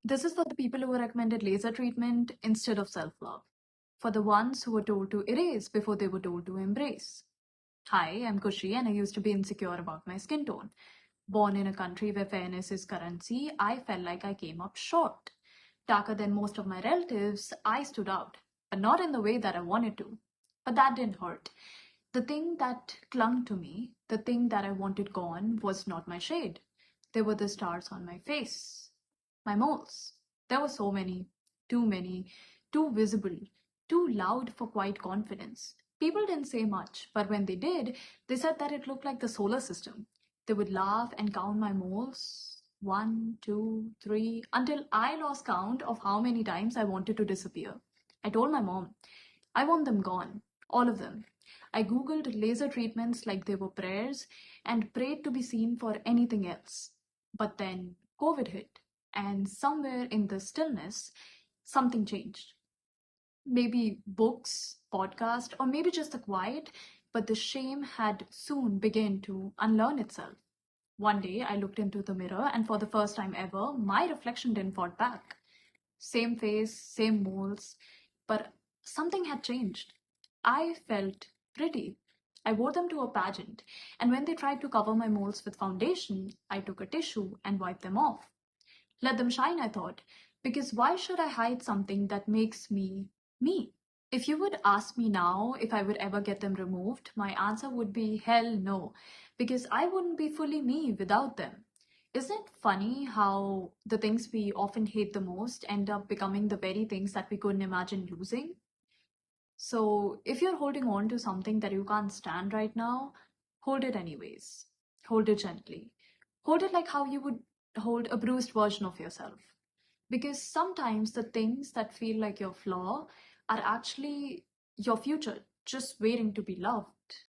This is for the people who were recommended laser treatment instead of self love, for the ones who were told to erase before they were told to embrace. Hi, I'm Khushi, and I used to be insecure about my skin tone. Born in a country where fairness is currency, I felt like I came up short. Darker than most of my relatives, I stood out, but not in the way that I wanted to. But that didn't hurt. The thing that clung to me, the thing that I wanted gone, was not my shade. They were the stars on my face, my moles. There were so many, too visible, too loud for quiet confidence. People didn't say much, but when they did, they said that it looked like the solar system. They would laugh and count my moles. One, two, three, until I lost count of how many times I wanted to disappear. I told my mom, I want them gone, all of them. I googled laser treatments like they were prayers and prayed to be seen for anything else. But then COVID hit, and somewhere in the stillness, something changed. Maybe books, podcast, or maybe just the quiet, but the shame had soon begun to unlearn itself. One day I looked into the mirror, and for the first time ever, my reflection didn't fought back. Same face, same moles, but something had changed. I felt pretty. I wore them to a pageant, and when they tried to cover my moles with foundation, I took a tissue and wiped them off. Let them shine, I thought, because why should I hide something that makes me me? If you would ask me now if I would ever get them removed, my answer would be hell no, because I wouldn't be fully me without them. Isn't it funny how the things we often hate the most end up becoming the very things that we couldn't imagine losing? So, if you're holding on to something that you can't stand right now, hold it anyways. Hold it gently. Hold it like how you would hold a bruised version of yourself. Because sometimes the things that feel like your flaw are actually your future, just waiting to be loved.